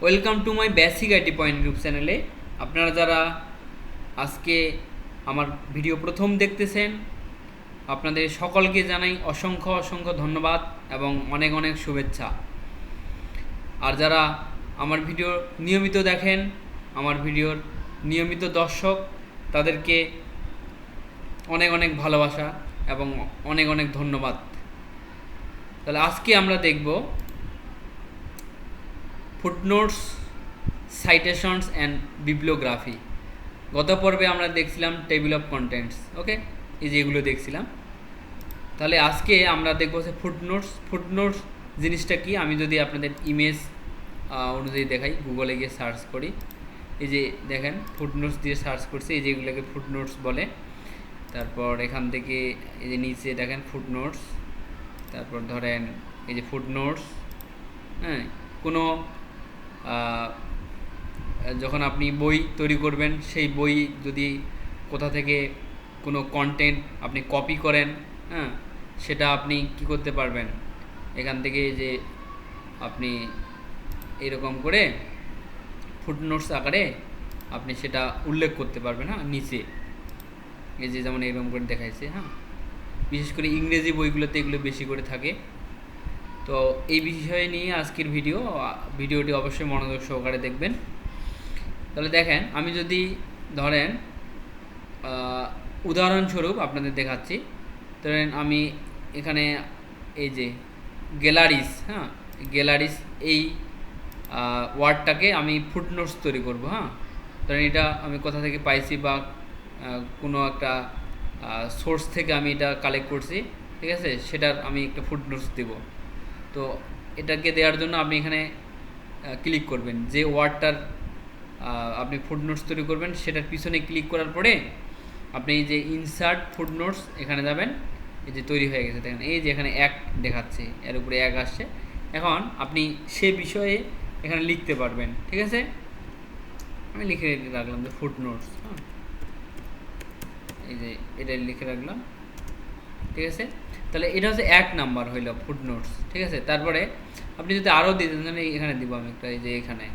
Welcome to my basic IT point group চ্যানেলে। আপনারা যারা আজকে আমার ভিডিও প্রথম দেখতেছেন, আপনাদের সকলকে জানাই অসংখ্য অসংখ্য ধন্যবাদ এবং অনেক অনেক শুভেচ্ছা। আর যারা আমার ভিডিও নিয়মিত দেখেন, আমার ভিডিওর নিয়মিত দর্শক, তাদেরকে অনেক অনেক ভালোবাসা এবং অনেক অনেক ধন্যবাদ। তাহলে আজকে আমরা দেখব ফুটনোটস, সাইটেশনস অ্যান্ড বিবলিওগ্রাফি। গত পর্বে আমরা দেখছিলাম টেবিল অফ কন্টেন্টস, ওকে, এই যে এগুলো দেখছিলাম। তাহলে আজকে আমরা দেখবো যে ফুটনোটস। ফুটনোটস জিনিসটা কি, আমি যদি আপনাদের ইমেজ অনুযায়ী দেখাই, গুগলে গিয়ে সার্চ করি, এই যে দেখেন ফুটনোটস দিয়ে সার্চ করছি, এই যে এগুলোকে ফুটনোটস বলে। তারপর এখান থেকে এই যে নিচে দেখেন ফুটনোটস, তারপর ধরেন এই যে ফুটনোটস, হ্যাঁ, কোনো যখন আপনি বই তৈরি করবেন, সেই বই যদি কোথা থেকে কোনো কন্টেন্ট আপনি কপি করেন, হ্যাঁ, সেটা আপনি কি করতে পারবেন, এখান থেকে যে আপনি এরকম করে ফুটনোটস আকারে আপনি সেটা উল্লেখ করতে পারবেন। হ্যাঁ, নিচে এই যে যেমন এরকম করে দেখাইছে। হ্যাঁ, বিশেষ করে ইংরেজি বইগুলোতে এগুলো বেশি করে থাকে। তো এই বিষয় নিয়ে আজকের ভিডিওটি অবশ্যই মনোযোগ সহকারে দেখবেন। তাহলে দেখেন, আমি যদি ধরেন উদাহরণস্বরূপ আপনাদের দেখাচ্ছি, ধরেন আমি এখানে এই যে গ্যালারিস, হ্যাঁ, গ্যালারিস এই ওয়ার্ডটাকে আমি ফুটনোটস তৈরি করব। হ্যাঁ, ধরেন এটা আমি কোথা থেকে পাইছি বা কোনো একটা সোর্স থেকে আমি এটা কালেক্ট করছি, ঠিক আছে, সেটার আমি একটা ফুটনোটস দেব। তো এটাকে দেওয়ার জন্য আপনি এখানে ক্লিক করবেন, যে ওয়ার্ডটার আপনি ফুটনোটস তৈরি করবেন সেটার পিছনে ক্লিক করার পরে আপনি এই যে ইনসার্ট ফুটনোটস এখানে যাবেন। এই যে তৈরি হয়ে গেছে, দেখেন এই যে এখানে এক দেখাচ্ছে, এর উপরে এক আসছে। এখন আপনি সে বিষয়ে এখানে লিখতে পারবেন, ঠিক আছে। আমি লিখে রাখলাম যে ফুটনোটস, হ্যাঁ, এই যে এটা লিখে রাখলাম, ঠিক আছে। তাহলে এটা হচ্ছে 1 নাম্বার হইল ফুটনোটস, ঠিক আছে। তারপরে আপনি যদি আরও দিতেন, তাহলে এখানে দিব আমি একটা, এই যে এখানে,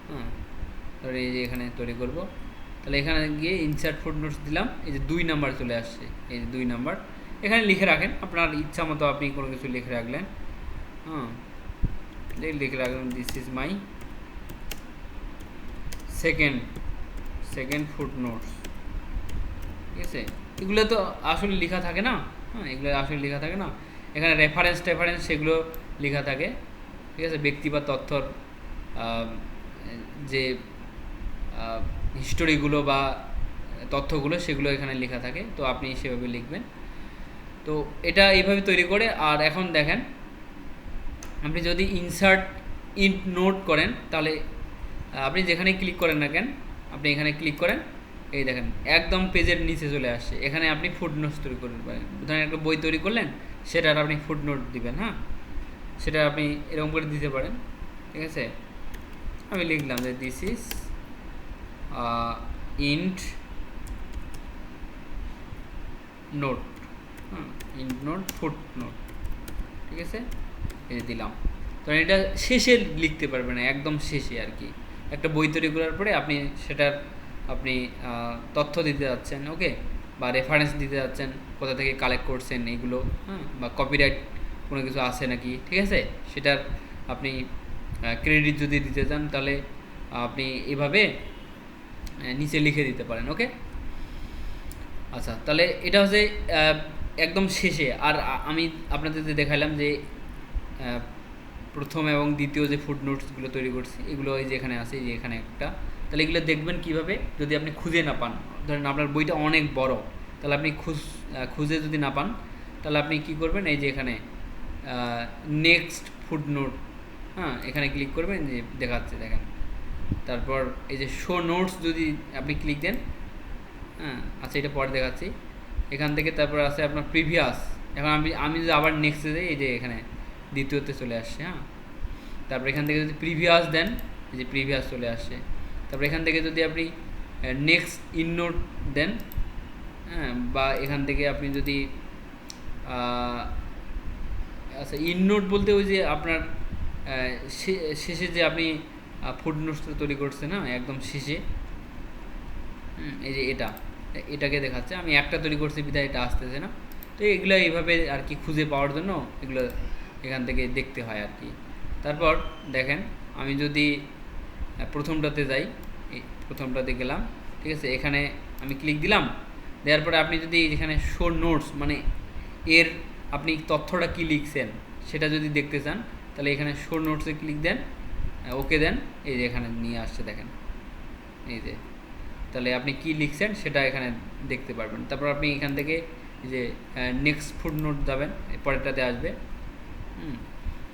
হ্যাঁ, তাহলে এই যে এখানে তৈরি করব। তাহলে এখানে গিয়ে ইনসার্ট ফুটনোটস দিলাম, এই যে 2 নাম্বার চলে আসছে, এই যে 2 নাম্বার এখানে লিখে রাখেন আপনার ইচ্ছা মতো, আপনি কোনো কিছু লিখে রাখলেন। হ্যাঁ, লিখে রাখলেন this is my second footnotes, ঠিক আছে। এগুলো তো আসলে লেখা থাকে না, হ্যাঁ, এগুলো আসলে লেখা থাকে না, এখানে রেফারেন্স সেগুলো লেখা থাকে, ঠিক আছে। ব্যক্তি বা তথ্যর যে হিস্টোরিগুলো বা তথ্যগুলো সেগুলো এখানে লেখা থাকে, তো আপনি সেভাবে লিখবেন। তো এটা এইভাবে তৈরি করে। আর এখন দেখেন, আপনি যদি ইনসার্ট ইন্ট নোট করেন, তাহলে আপনি যেখানে ক্লিক করেন না কেন, আপনি এখানে ক্লিক করেন, এই দেখেন একদম পেজের নিচে চলে আসছে। এখানে আপনি ফুটনোটস তৈরি করতে পারেন। ধরেন একটা বই তৈরি করলেন, সেটার আপনি ফুটনোট দিবেন। হ্যাঁ, সেটা আপনি এরকম করে দিতে পারেন, ঠিক আছে। আমি লিখলাম যে দিস ইজ ইন্ট নোট, হ্যাঁ, ইন্ট নোট ফুটনোট, ঠিক আছে, এই দিলাম। তো এটা শেষে লিখতে পারবেন না, একদম শেষে আর কি। একটা বই তৈরি করার পরে আপনি সেটার আপনি তথ্য দিতে যাচ্ছেন, ওকে, বা রেফারেন্স দিতে যাচ্ছেন, কোথা থেকে কালেক্ট করছেন এইগুলো, হ্যাঁ, বা কপিরাইট কোনো কিছু আছে নাকি, ঠিক আছে, সেটার আপনি ক্রেডিট যদি দিতে চান, তাহলে আপনি এভাবে নিচে লিখে দিতে পারেন, ওকে। আচ্ছা, তাহলে এটা হচ্ছে একদম শেষে। আর আমি আপনাদের দেখাইলাম যে প্রথম এবং দ্বিতীয় যে ফুটনোটসগুলো তৈরি করছি, এগুলো এই যে এখানে আছে, এই যে এখানে একটা। তাহলে এগুলো দেখবেন কিভাবে, যদি আপনি খুঁজে না পান, ধরেন আপনার বইটা অনেক বড়, তাহলে আপনি খুঁজে যদি না পান, তাহলে আপনি কি করবেন, এই যে এখানে নেক্সট ফুটনোট, হ্যাঁ, এখানে ক্লিক করবেন, যে দেখাচ্ছে দেখেন। তারপর এই যে শো নোটস যদি আপনি ক্লিক দেন, হ্যাঁ, আচ্ছা, এটা পরে দেখাচ্ছি। এখান থেকে তারপর আছে আপনার প্রিভিয়াস। এখন আমি যদি আবার নেক্সটে যাই, এই যে এখানে দ্বিতীয়তে চলে আসছে। হ্যাঁ, তারপর এখান থেকে যদি প্রিভিয়াস দেন, এই যে প্রিভিয়াস চলে আসছে। তারপর এখান থেকে যদি আপনি নেক্সট ইন নোট দেন, হ্যাঁ, বা এখান থেকে আপনি যদি আচ্ছা, ইন নোট বলতে ওই যে আপনার শেষে যে আপনি ফুটনোটসটা তৈরি করছে না একদম শেষে, এই যে এটাকে দেখাচ্ছে। আমি একটা তৈরি করছি বিধায় এটা আসতেছে না। তো এগুলো এইভাবে আর কি খুঁজে পাওয়ার জন্য এগুলো এখান থেকে দেখতে হয় আর কি। তারপর দেখেন, আমি যদি প্রথমটাতে যাই, এই প্রথমটাতে গেলাম, ঠিক আছে, এখানে আমি ক্লিক দিলাম। দেওয়ার পরে আপনি যদি এখানে শো নোটস, মানে এর আপনি তথ্যটা কী লিখছেন সেটা যদি দেখতে চান, তাহলে এখানে শো নোটসে ক্লিক দেন, ওকে দেন, এই যে এখানে নিয়ে আসছে দেখেন, এই যে, তাহলে আপনি কি লিখছেন সেটা এখানে দেখতে পারবেন। তারপর আপনি এখান থেকে এই যে নেক্সট ফুটনোট যাবেন, পরেরটাতে আসবে।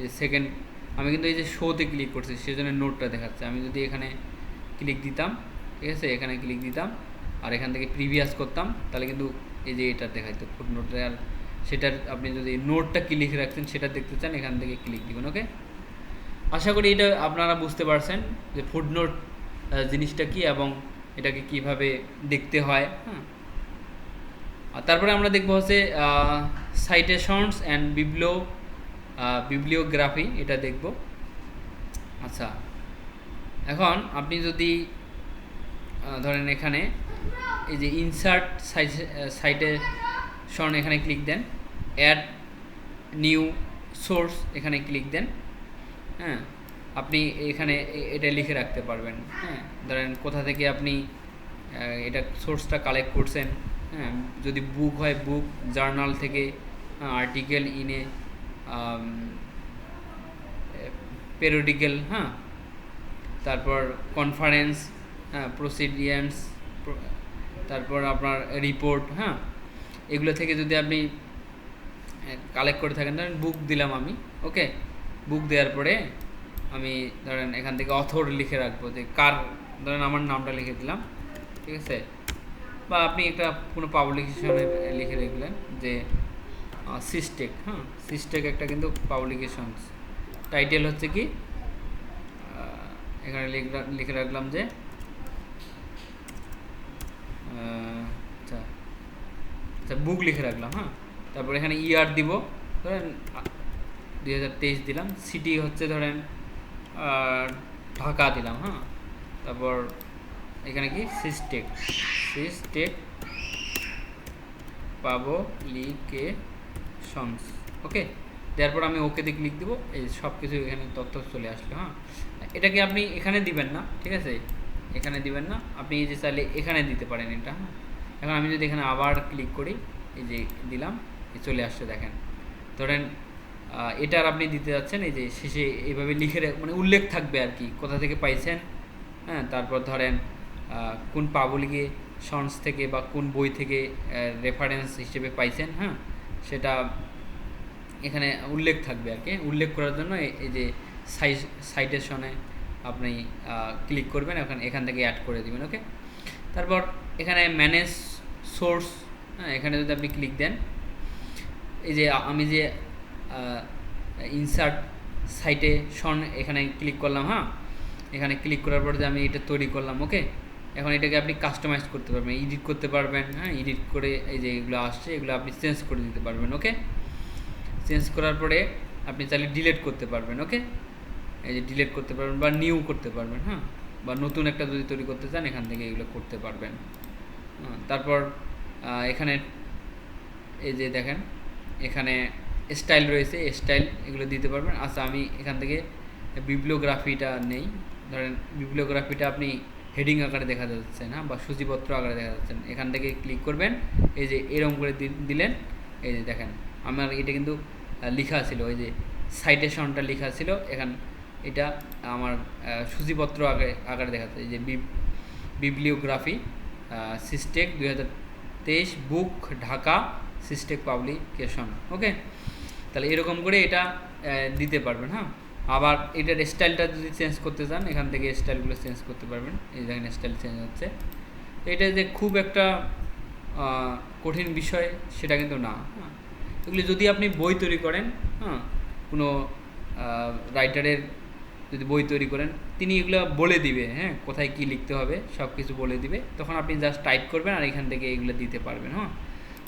এই সেকেন্ড, আমি কিন্তু এই যে শোতে ক্লিক করছি সেজন্য নোটটা দেখাচ্ছে। আমি যদি এখানে ক্লিক দিতাম, ঠিক আছে, এখানে ক্লিক দিতাম আর এখান থেকে প্রিভিয়াস করতাম, তাহলে কিন্তু এই যে এটা দেখাইতো ফুটনোটে। আর সেটার আপনি যদি নোটটা কি লিখে রাখছেন সেটা দেখতে চান, এখান থেকে ক্লিক দিবেন। ওকে, আশা করি এটা আপনারা বুঝতে পারছেন যে ফুটনোট জিনিসটা কি এবং এটাকে কিভাবে দেখতে হয়। হ্যাঁ, আর তারপরে আমরা দেখব হচ্ছে সাইটেশনস অ্যান্ড বিবলিওগ্রাফি, এটা দেখব। আচ্ছা, এখন আপনি যদি ধরেন এখানে এই যে ইনসার্ট সাইটেশন এখানে ক্লিক দেন, অ্যাড নিউ সোর্স এখানে ক্লিক দেন। হ্যাঁ, আপনি এখানে এটা লিখে রাখতে পারবেন। হ্যাঁ, ধরেন কোথা থেকে আপনি এটা সোর্সটা কালেক্ট করছেন। হ্যাঁ, যদি বুক হয় বুক, জার্নাল থেকে, আর্টিকেল ইনে পেরিওডিক্যাল, হ্যাঁ, তারপর কনফারেন্স, হ্যাঁ, প্রসিডিয়ান্স, তারপর আপনার রিপোর্ট, হ্যাঁ, এগুলো থেকে যদি আপনি কালেক্ট করে থাকেন, ধরেন বুক দিলাম আমি। ওকে, বুক দেওয়ার পরে আমি ধরেন এখান থেকে অথর লিখে রাখবো, যে কার, ধরেন আমার নামটা লিখে দিলাম, ঠিক আছে, বা আপনি একটা কোনো পাবলিকেশনে লিখে রাখলেন যে সিস্টেক। হ্যাঁ, সিস্টেক একটা কিন্তু পাবলিকেশনস, টাইটেল হচ্ছে কি, এখানে লিখে রাখলাম যে আচ্ছা আচ্ছা বুক লিখে রাখলাম। হ্যাঁ, তারপর এখানে ইয়ার দিব, ধরেন 2023 দিলাম। সিটি হচ্ছে ধরেন ঢাকা দিলাম। হ্যাঁ, তারপর এখানে কি সিস্টেক পাবলিকেশনস। ওকে, তারপর আমি ওকেতে ক্লিক দিব, এই সব কিছু এখানে তথ্য চলে আসলো। হ্যাঁ, এটাকে আপনি এখানে দিবেন না, ঠিক আছে, এখানে দিবেন না, আপনি এই যে চাইলে এখানে দিতে পারেন এটা। হ্যাঁ, এখন আমি যদি এখানে আবার ক্লিক করি, এই যে দিলাম, চলে আসছে দেখেন। ধরেন এটার আপনি দিতে যাচ্ছেন, এই যে শেষে এইভাবে লিখে মানে উল্লেখ থাকবে আর কি, কোথা থেকে পাইছেন। হ্যাঁ, তারপর ধরেন কোন পাবলিকেশনস থেকে বা কোন বই থেকে রেফারেন্স হিসেবে পাইছেন। হ্যাঁ, সেটা এখানে উল্লেখ থাকবে আর কি। উল্লেখ করার জন্য এই যে সাইটেশনে আপনি ক্লিক করবেন, এখান থেকে অ্যাড করে দেবেন। ওকে, তারপর এখানে ম্যানেজ সোর্স, হ্যাঁ, এখানে যদি আপনি ক্লিক দেন, এই যে আমি যে ইনসার্ট সাইটেশন এখানে ক্লিক করলাম। হ্যাঁ, এখানে ক্লিক করার পর যে আমি এটা তৈরি করলাম। ওকে, এখন এটাকে আপনি কাস্টমাইজ করতে পারবেন, এডিট করতে পারবেন। হ্যাঁ, এডিট করে এই যে এগুলো আসছে এগুলো আপনি চেঞ্জ করে দিতে পারবেন। ওকে, চেঞ্জ করার পরে আপনি চাইলে ডিলিট করতে পারবেন। ওকে, এই যে ডিলিট করতে পারবেন বা নিউ করতে পারবেন। হ্যাঁ, বা নতুন একটা যদি তৈরি করতে চান এখান থেকে এগুলো করতে পারবেন। তারপর এখানে এই যে দেখেন এখানে স্টাইল রয়েছে, স্টাইল এগুলো দিতে পারবেন। আচ্ছা, আমি এখান থেকে বিবলিওগ্রাফিটা নেই, ধরেন বিবলিওগ্রাফিটা আপনি হেডিং আকারে দেখা যাচ্ছেন, হ্যাঁ, বা সূচিপত্র আকারে দেখা যাচ্ছেন, এখান থেকে ক্লিক করবেন, এই যে এরকম করে দিলেন, এই যে দেখেন আমার এটা কিন্তু লেখা ছিল, ওই যে সাইটেশনটা লেখা ছিল, এটা আমার সূচিপত্র আকারে দেখাচ্ছে, এই যে বিবলিওগ্রাফি সিস্টেক 2023 বুক ঢাকা সিস্টেক পাবলিকেশন। ওকে, তাহলে এরকম করে এটা দিতে পারবেন। হ্যাঁ, আবার এটার স্টাইলটা যদি চেঞ্জ করতে চান এখান থেকে স্টাইলগুলো চেঞ্জ করতে পারবেন। এই দেখেন স্টাইল চেঞ্জ হচ্ছে। এটা যে খুব একটা কঠিন বিষয় সেটা কিন্তু না। হ্যাঁ, এগুলি যদি আপনি বই তৈরি করেন, হ্যাঁ, কোনো রাইটারের যদি বই তৈরি করেন তিনি এগুলো বলে দিবে, হ্যাঁ, কোথায় কী লিখতে হবে সব কিছু বলে দিবে, তখন আপনি জাস্ট টাইপ করবেন আর এখান থেকে এগুলো দিতে পারবেন। হ্যাঁ,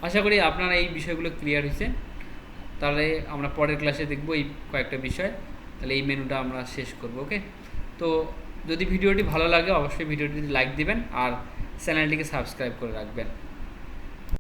আশা করি আপনারা এই বিষয়গুলো ক্লিয়ার হয়েছে। তাহলে আমরা পরের ক্লাসে দেখব এই কয়েকটা বিষয়, তাহলে এই মেনুটা আমরা শেষ করব। ওকে, তো যদি ভিডিওটি ভালো লাগে অবশ্যই ভিডিওটিতে লাইক দিবেন আর চ্যানেলটিকে সাবস্ক্রাইব করে রাখবেন।